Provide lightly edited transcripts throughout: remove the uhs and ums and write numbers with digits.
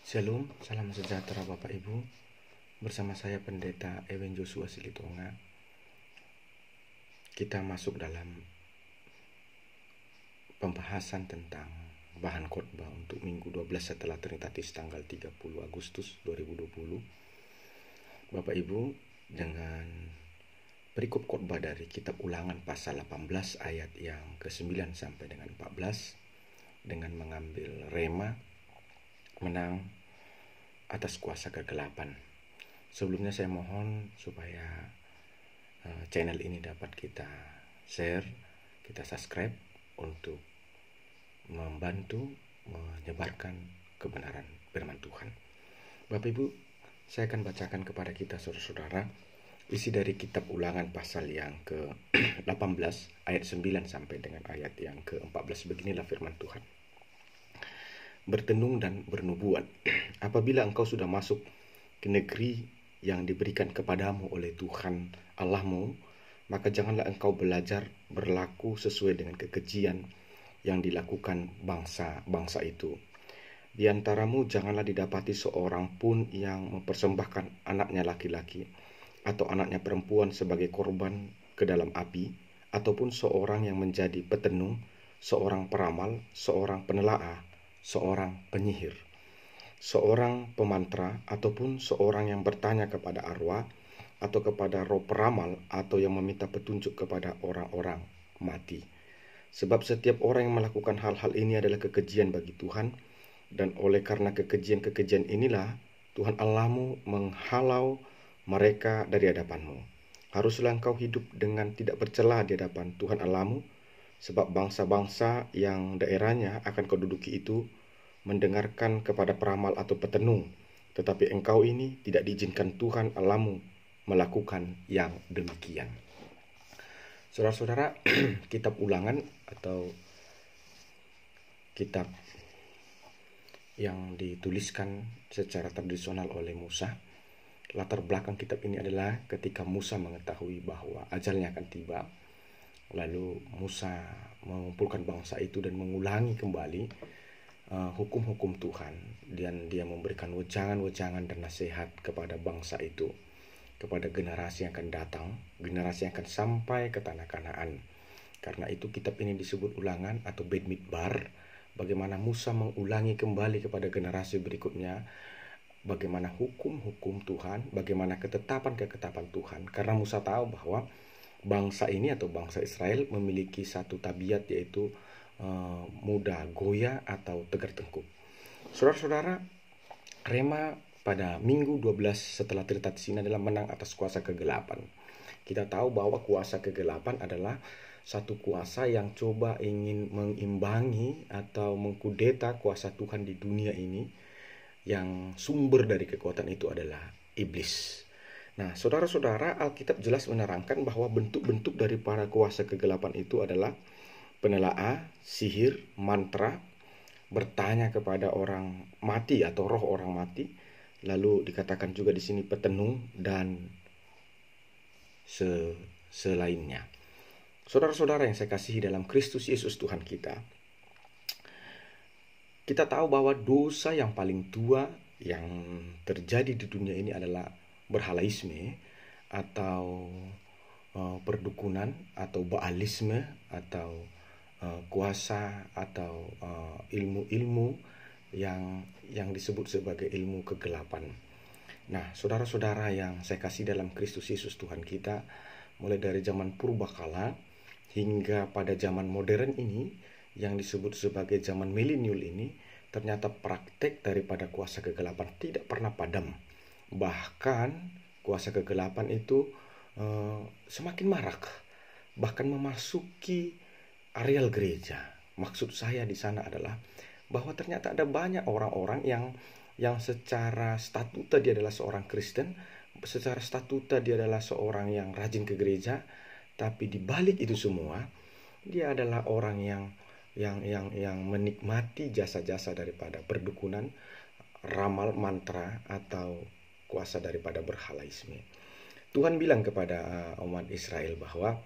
Shalom, salam sejahtera Bapak Ibu. Bersama saya Pendeta Ewen Joshua Silitonga. Kita masuk dalam pembahasan tentang bahan khotbah untuk minggu 12 setelah Trinitatis tanggal 30 Agustus 2020. Bapak Ibu, dengan perikop khotbah dari kitab Ulangan pasal 18 ayat yang ke-9 sampai dengan 14 dengan mengambil rema menang atas kuasa kegelapan. Sebelumnya saya mohon supaya channel ini dapat kita share, kita subscribe untuk membantu menyebarkan kebenaran firman Tuhan. Bapak Ibu, saya akan bacakan kepada kita saudara-saudara isi dari kitab Ulangan pasal yang ke-18 ayat 9 sampai dengan ayat yang ke-14. Beginilah firman Tuhan. Bertenung dan bernubuat. Apabila engkau sudah masuk ke negeri yang diberikan kepadamu oleh Tuhan Allahmu, maka janganlah engkau belajar berlaku sesuai dengan kekejian yang dilakukan bangsa-bangsa itu. Di antaramu janganlah didapati seorang pun yang mempersembahkan anaknya laki-laki atau anaknya perempuan sebagai korban ke dalam api, ataupun seorang yang menjadi petenung, seorang peramal, seorang penelaah, seorang penyihir, seorang pemantra, ataupun seorang yang bertanya kepada arwah atau kepada roh peramal, atau yang meminta petunjuk kepada orang-orang mati. Sebab setiap orang yang melakukan hal-hal ini adalah kekejian bagi Tuhan, dan oleh karena kekejian-kekejian inilah Tuhan Allahmu menghalau mereka dari hadapanmu. Haruslah engkau hidup dengan tidak bercela di hadapan Tuhan Allahmu, sebab bangsa-bangsa yang daerahnya akan kau duduki itu mendengarkan kepada peramal atau petenung, tetapi engkau ini tidak diizinkan Tuhan Allahmu melakukan yang demikian. Saudara-saudara, kitab Ulangan atau kitab yang dituliskan secara tradisional oleh Musa. Latar belakang kitab ini adalah ketika Musa mengetahui bahwa ajalnya akan tiba. Lalu Musa mengumpulkan bangsa itu dan mengulangi kembali hukum-hukum Tuhan, dan dia memberikan wejangan-wejangan dan nasihat kepada bangsa itu, kepada generasi yang akan datang, generasi yang akan sampai ke tanah Kanaan. Karena itu kitab ini disebut Ulangan atau Beit Midbar, bagaimana Musa mengulangi kembali kepada generasi berikutnya bagaimana hukum-hukum Tuhan, bagaimana ketetapan-ketetapan Tuhan. Karena Musa tahu bahwa bangsa ini atau bangsa Israel memiliki satu tabiat, yaitu mudah goyah atau tegar tengkuk. Saudara-saudara, rema pada minggu 12 setelah Trinitatis ini adalah menang atas kuasa kegelapan. Kita tahu bahwa kuasa kegelapan adalah satu kuasa yang coba ingin mengimbangi atau mengkudeta kuasa Tuhan di dunia ini, yang sumber dari kekuatan itu adalah iblis. Nah, saudara-saudara, Alkitab jelas menerangkan bahwa bentuk-bentuk dari para kuasa kegelapan itu adalah penelaah, sihir, mantra, bertanya kepada orang mati atau roh orang mati, lalu dikatakan juga di sini petenung dan selainnya. Saudara-saudara yang saya kasihi dalam Kristus Yesus Tuhan kita, kita tahu bahwa dosa yang paling tua yang terjadi di dunia ini adalah berhalaisme atau perdukunan atau baalisme atau kuasa atau ilmu-ilmu yang disebut sebagai ilmu kegelapan. Nah, saudara-saudara yang saya kasih dalam Kristus Yesus Tuhan kita, mulai dari zaman purbakala hingga pada zaman modern ini yang disebut sebagai zaman milenial ini, ternyata praktek daripada kuasa kegelapan tidak pernah padam. Bahkan kuasa kegelapan itu semakin marak, bahkan memasuki areal gereja. Maksud saya di sana adalah bahwa ternyata ada banyak orang-orang yang secara statuta dia adalah seorang Kristen, secara statuta dia adalah seorang yang rajin ke gereja, tapi di balik itu semua dia adalah orang yang menikmati jasa-jasa daripada perdukunan, ramal, mantra, atau kuasa daripada berhalaisme. Tuhan bilang kepada umat Israel bahwa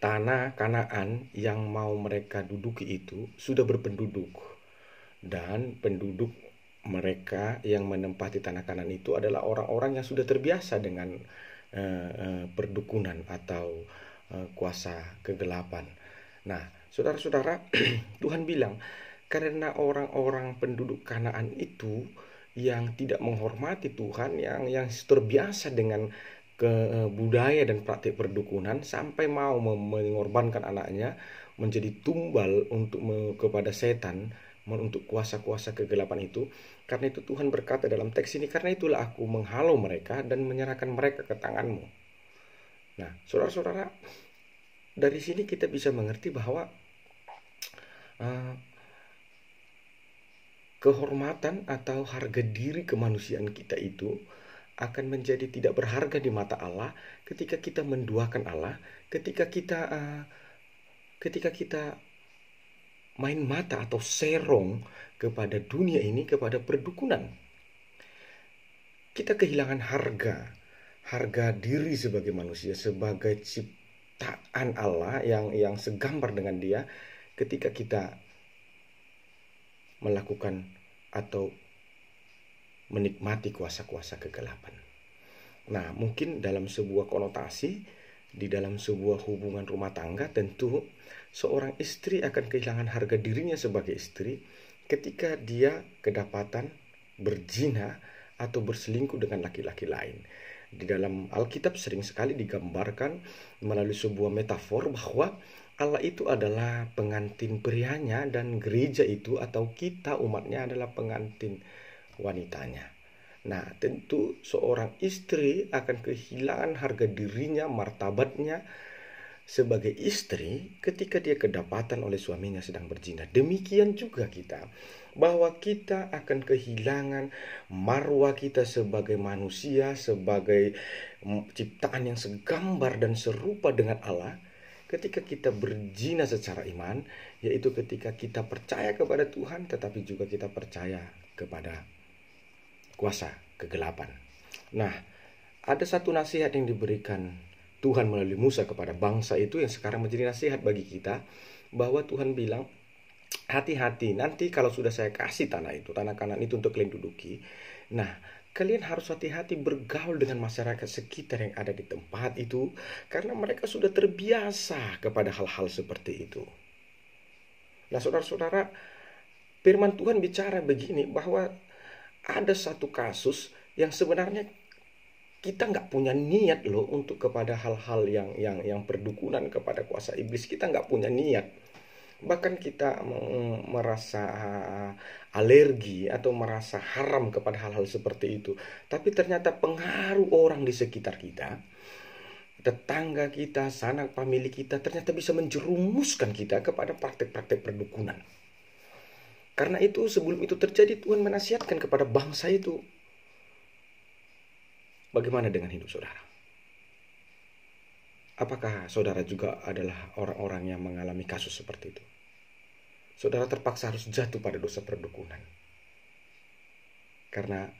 tanah Kanaan yang mau mereka duduki itu sudah berpenduduk, dan penduduk mereka yang menempati tanah Kanaan itu adalah orang-orang yang sudah terbiasa dengan perdukunan atau kuasa kegelapan. Nah, saudara-saudara, Tuhan bilang, karena orang-orang penduduk Kanaan itu yang tidak menghormati Tuhan, yang terbiasa dengan budaya dan praktik perdukunan, sampai mau mengorbankan anaknya menjadi tumbal kepada setan, untuk kuasa-kuasa kegelapan itu. Karena itu Tuhan berkata dalam teks ini, karena itulah aku menghalau mereka dan menyerahkan mereka ke tanganmu. Nah, saudara-saudara, dari sini kita bisa mengerti bahwa kehormatan atau harga diri kemanusiaan kita itu akan menjadi tidak berharga di mata Allah ketika kita menduakan Allah, ketika kita main mata atau serong kepada dunia ini, kepada perdukunan. Kita kehilangan harga diri sebagai manusia, sebagai ciptaan Allah yang segambar dengan Dia, ketika kita melakukan atau menikmati kuasa-kuasa kegelapan. Nah, mungkin dalam sebuah konotasi, di dalam sebuah hubungan rumah tangga, tentu seorang istri akan kehilangan harga dirinya sebagai istri ketika dia kedapatan berzina atau berselingkuh dengan laki-laki lain. Di dalam Alkitab sering sekali digambarkan melalui sebuah metafor bahwa Allah itu adalah pengantin prianya dan gereja itu atau kita umatnya adalah pengantin wanitanya. Nah, tentu seorang istri akan kehilangan harga dirinya, martabatnya sebagai istri ketika dia kedapatan oleh suaminya sedang berzina. Demikian juga kita, bahwa kita akan kehilangan marwah kita sebagai manusia, sebagai ciptaan yang segambar dan serupa dengan Allah, ketika kita berzina secara iman, yaitu ketika kita percaya kepada Tuhan, tetapi juga kita percaya kepada kuasa kegelapan. Nah, ada satu nasihat yang diberikan Tuhan melalui Musa kepada bangsa itu yang sekarang menjadi nasihat bagi kita, bahwa Tuhan bilang, hati-hati, nanti kalau sudah saya kasih tanah Kanaan itu untuk kalian duduki, nah, kalian harus hati-hati bergaul dengan masyarakat sekitar yang ada di tempat itu, karena mereka sudah terbiasa kepada hal-hal seperti itu. Nah, saudara-saudara, firman Tuhan bicara begini, bahwa ada satu kasus yang sebenarnya kita nggak punya niat loh untuk kepada hal-hal yang perdukunan, kepada kuasa iblis. Kita nggak punya niat. Bahkan kita merasa alergi atau merasa haram kepada hal-hal seperti itu. Tapi ternyata pengaruh orang di sekitar kita, tetangga kita, sanak famili kita, ternyata bisa menjerumuskan kita kepada praktek-praktek perdukunan. Karena itu sebelum itu terjadi, Tuhan menasihatkan kepada bangsa itu. Bagaimana dengan hidup saudara? Apakah saudara juga adalah orang-orang yang mengalami kasus seperti itu? Saudara terpaksa harus jatuh pada dosa perdukunan karena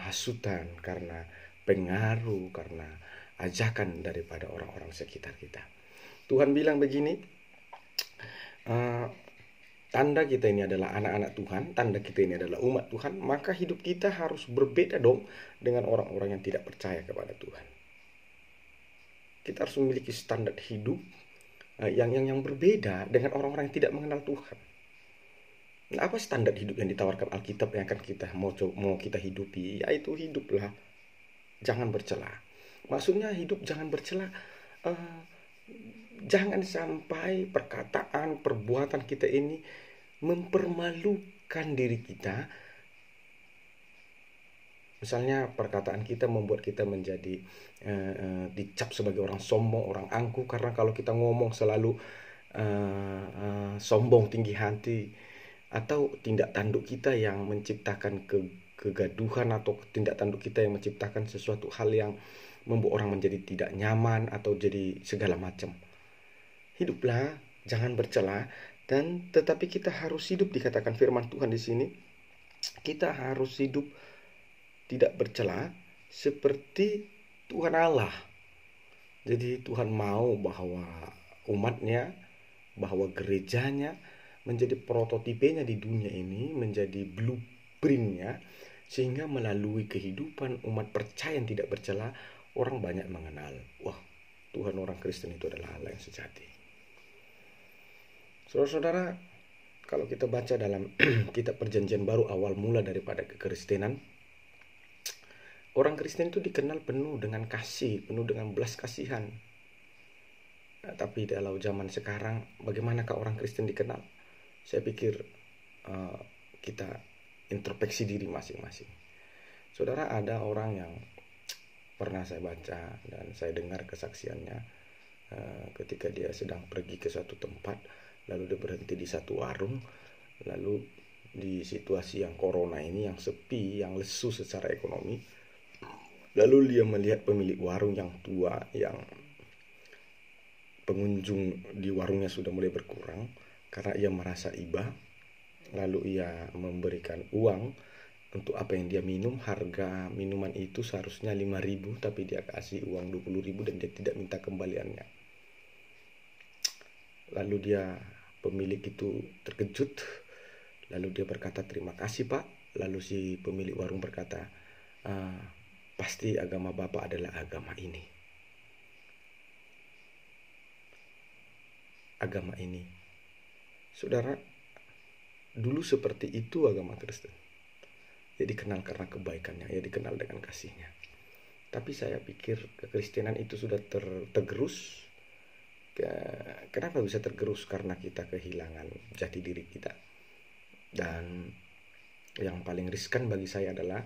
hasutan, karena pengaruh, karena ajakan daripada orang-orang sekitar kita. Tuhan bilang begini, tanda kita ini adalah anak-anak Tuhan, tanda kita ini adalah umat Tuhan, maka hidup kita harus berbeda dong dengan orang-orang yang tidak percaya kepada Tuhan. Kita harus memiliki standar hidup yang berbeda dengan orang-orang yang tidak mengenal Tuhan. Nah, apa standar hidup yang ditawarkan Alkitab yang akan kita mau kita hidupi? Yaitu hiduplah jangan bercela. Maksudnya hidup jangan bercela. Jangan sampai perkataan, perbuatan kita ini mempermalukan diri kita. Misalnya perkataan kita membuat kita menjadi dicap sebagai orang sombong, orang angkuh, karena kalau kita ngomong selalu sombong, tinggi hati, atau tindak tanduk kita yang menciptakan kegaduhan, atau tindak tanduk kita yang menciptakan sesuatu hal yang membuat orang menjadi tidak nyaman atau jadi segala macam. Hiduplah jangan bercela, dan tetapi kita harus hidup, dikatakan firman Tuhan di sini, kita harus hidup tidak bercela seperti Tuhan Allah. Jadi Tuhan mau bahwa umatnya, bahwa gerejanya menjadi prototipenya di dunia ini, menjadi blueprintnya, sehingga melalui kehidupan umat percaya yang tidak bercela, orang banyak mengenal, wah, Tuhan orang Kristen itu adalah Allah yang sejati. Saudara-saudara, kalau kita baca dalam kitab Perjanjian Baru awal mula daripada kekristenan, orang Kristen itu dikenal penuh dengan kasih, penuh dengan belas kasihan. Nah, tapi dalam zaman sekarang, bagaimanakah orang Kristen dikenal? Saya pikir kita introspeksi diri masing-masing. Saudara, ada orang yang pernah saya baca dan saya dengar kesaksiannya ketika dia sedang pergi ke suatu tempat, lalu dia berhenti di satu warung, lalu di situasi yang corona ini, yang sepi, yang lesu secara ekonomi, lalu dia melihat pemilik warung yang tua, yang pengunjung di warungnya sudah mulai berkurang karena ia merasa iba. Lalu ia memberikan uang untuk apa yang dia minum. Harga minuman itu seharusnya 5.000, tapi dia kasih uang 20.000 dan dia tidak minta kembaliannya. Lalu pemilik itu terkejut. Lalu dia berkata, "Terima kasih, Pak." Lalu si pemilik warung berkata, "Pasti agama Bapak adalah agama ini. Agama ini." Saudara, dulu seperti itu agama Kristen. Ia dikenal karena kebaikannya, ia dikenal dengan kasihnya. Tapi saya pikir kekristenan itu sudah tergerus. Kenapa bisa tergerus? Karena kita kehilangan jati diri kita. Dan yang paling riskan bagi saya adalah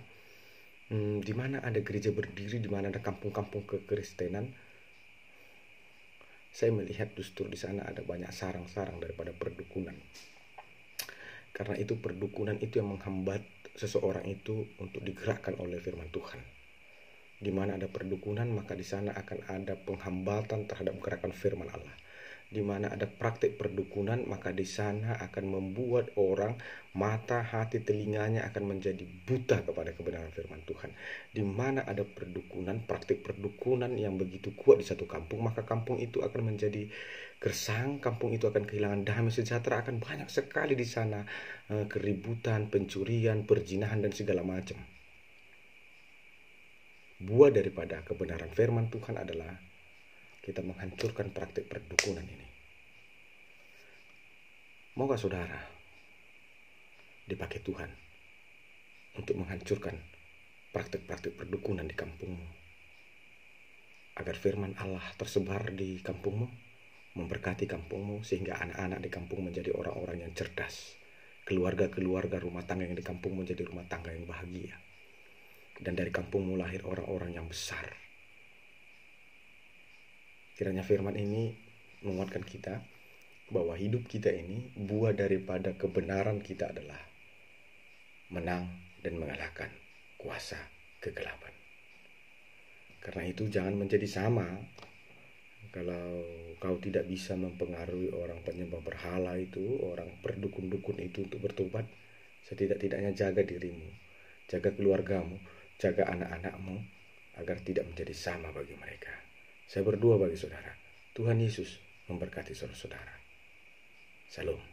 di mana ada gereja berdiri, di mana ada kampung-kampung kekristenan, saya melihat justru di sana ada banyak sarang-sarang daripada perdukunan. Karena itu perdukunan itu yang menghambat seseorang itu untuk digerakkan oleh firman Tuhan. Di mana ada perdukunan, maka di sana akan ada penghambatan terhadap gerakan firman Allah. Di mana ada praktik perdukunan, maka di sana akan membuat orang mata, hati, telinganya akan menjadi buta kepada kebenaran firman Tuhan. Di mana ada perdukunan, praktik perdukunan yang begitu kuat di satu kampung, maka kampung itu akan menjadi gersang, kampung itu akan kehilangan damai sejahtera, akan banyak sekali di sana keributan, pencurian, perzinahan dan segala macam. Buah daripada kebenaran firman Tuhan adalah kita menghancurkan praktik perdukunan ini. Maukah saudara dipakai Tuhan untuk menghancurkan praktik-praktik perdukunan di kampungmu, agar firman Allah tersebar di kampungmu, memberkati kampungmu, sehingga anak-anak di kampung menjadi orang-orang yang cerdas, keluarga-keluarga rumah tangga yang di kampung menjadi rumah tangga yang bahagia, dan dari kampungmu lahir orang-orang yang besar. Kiranya firman ini menguatkan kita bahwa hidup kita ini, buah daripada kebenaran kita adalah menang dan mengalahkan kuasa kegelapan. Karena itu jangan menjadi sama. Kalau kau tidak bisa mempengaruhi orang penyembah berhala itu, orang berdukun-dukun itu untuk bertobat, setidak-tidaknya jaga dirimu, jaga keluargamu, jaga anak-anakmu, agar tidak menjadi sama bagi mereka. Saya berdoa bagi saudara, Tuhan Yesus memberkati saudara-saudara. Shalom.